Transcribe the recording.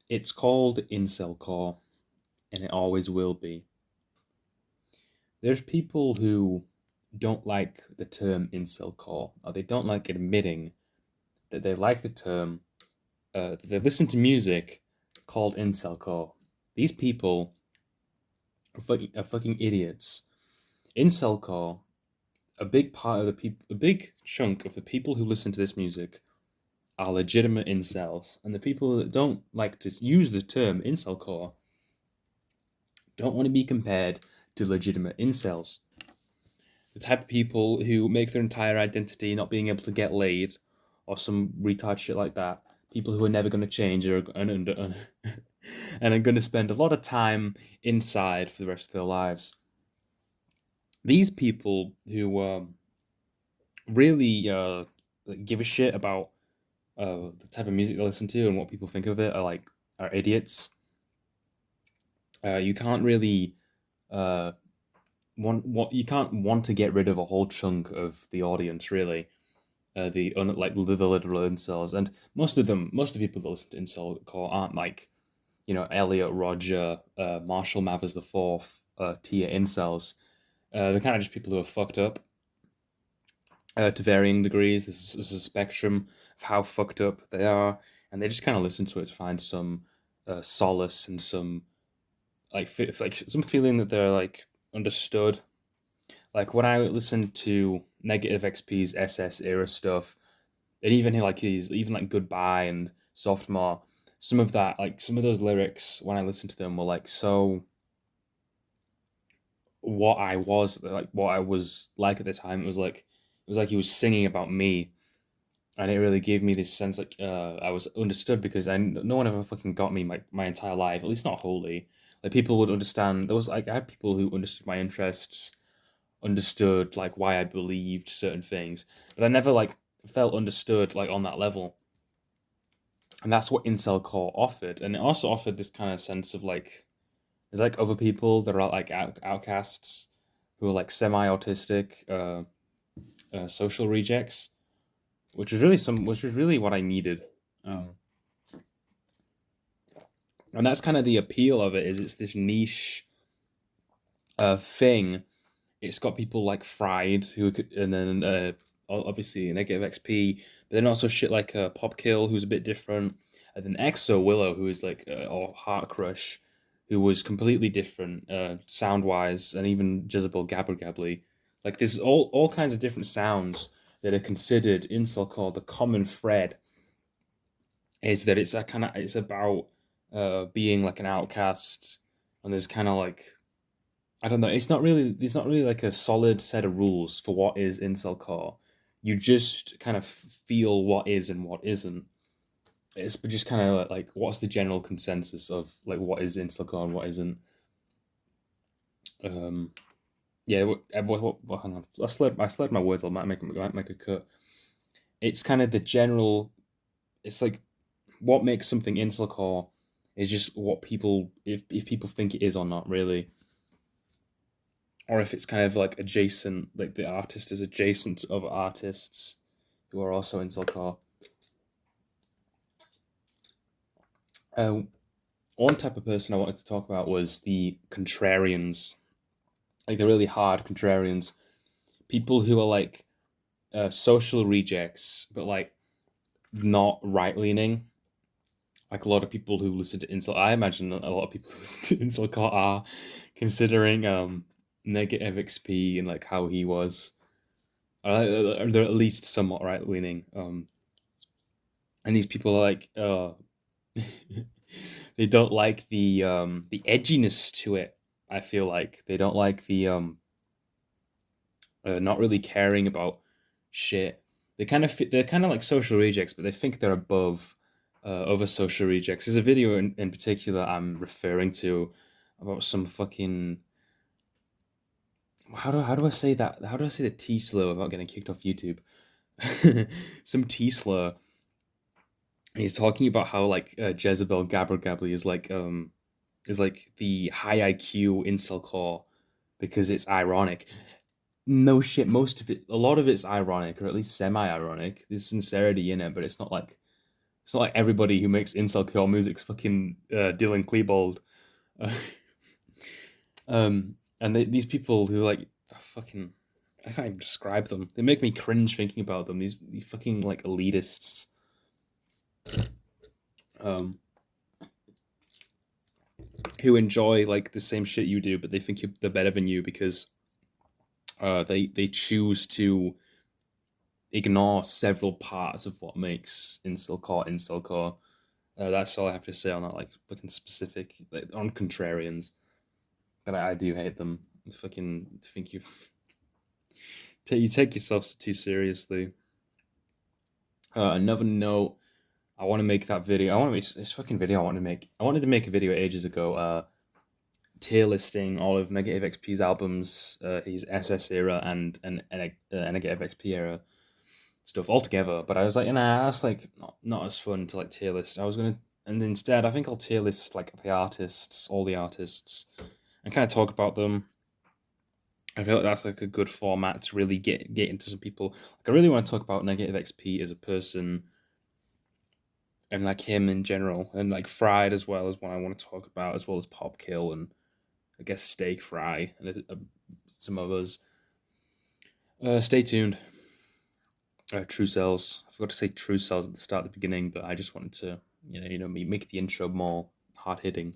It's called incelcore, and it always will be. There's people who don't like the term incelcore, or they don't like admitting that they like the term. They listen to music called incelcore. These people are fucking idiots. Incelcore, a big part of the people, a big chunk of the people who listen to this music are legitimate incels, and the people that don't like to use the term incelcore don't want to be compared to legitimate incels. The type of people who make their entire identity not being able to get laid or some retard shit like that. People who are never going to change and are going to spend a lot of time inside for the rest of their lives. These people who really give a shit about the type of music they listen to and what people think of it are idiots. You can't really uh, you can't want to get rid of a whole chunk of the audience really. The literal incels, and most of the people that listen to incelcore aren't like Elliot Roger, Marshall Mathers the fourth, tier incels. They're kind of just people who are fucked up to varying degrees. This is a spectrum of how fucked up they are, and they just kind of listen to it to find some solace and some like some feeling that they're like understood. Like when I listen to Negative XP's SS era stuff, and even like his even like Goodbye and Sophomore, some of that like some of those lyrics when I listened to them were like so what I was like at the time. It was like he was singing about me, and it really gave me this sense like I was understood because no one ever fucking got me my entire life, at least not wholly. Like people would understand. There was like I had people who understood my interests, understood like why I believed certain things, but I never like felt understood like on that level. And that's what incel core offered, and it also offered this kind of sense of like there's like other people that are like outcasts who are like semi-autistic, social rejects, which was really what I needed. Um, and that's kind of the appeal of it is it's this niche thing. It's got people like Fried who could, and then obviously Negative XP, but then also shit like Pop Kill who's a bit different, and then EXO Willow who is like or Heart Crush, who was completely different sound wise, and even Jezebel Gabber Gabbly. Like there's all kinds of different sounds that are considered incel core. The common thread is that it's about being like an outcast, and there's kind of like I don't know. It's not really like a solid set of rules for what is incel core. You just kind of feel what is and what isn't. It's just kind of like what's the general consensus of like what is incel core and what isn't. Um, yeah. Hang on. I slurred my words. I might make a cut. It's kind of the general. It's like what makes something incel core is just what people if people think it is or not really, or if it's kind of like adjacent, like the artist is adjacent to other artists who are also in Zilkar. Uh, One type of person I wanted to talk about was the contrarians, like the really hard contrarians, people who are like social rejects, but like not right leaning. Like a lot of people who listen to Incel, I imagine a lot of people who listen to Incelcore are considering Negative XP and like how he was. They're at least somewhat right leaning. And these people are like they don't like the edginess to it. I feel like they don't like the not really caring about shit. They're kind of like social rejects, but they think they're above other social rejects. There's a video in particular I'm referring to about some fucking how do I say that? How do I say the T slur without getting kicked off YouTube? Some T slur. He's talking about how like Jezebel Gabber Gabbly is like the high IQ incel core because it's ironic. No shit, most of it, a lot of it's ironic, or at least semi-ironic. There's sincerity in it, but it's not like It's not like everybody who makes incelcore music's fucking Dylan Klebold. Uh, and these people who like are fucking, I can't even describe them. They make me cringe thinking about them. These fucking like elitists. Um, who enjoy like the same shit you do, but they think they're better than you because they choose to ignore several parts of what makes incelcore. That's all I have to say on that, like fucking specific, like on contrarians. But I do hate them. I fucking think you take yourself too seriously. Another note, I want to make that video. I want to make this fucking video. I want to make. I wanted to make a video ages ago. Tier listing all of Negative XP's albums, his SS era and Negative XP era stuff all together. But I was like, nah, that's like not as fun to like tier list. I was gonna, and instead I think I'll tier list like the artists, all the artists, and kind of talk about them. I feel like that's like a good format to really get into some people. Like I really want to talk about Negative XP as a person and like him in general, and like Fried as well as one I want to talk about, as well as Pop Kill and I guess Steak Fry and some others. Stay tuned. True Cells. I forgot to say True Cells at the start, at the beginning, but I just wanted to, make the intro more hard hitting.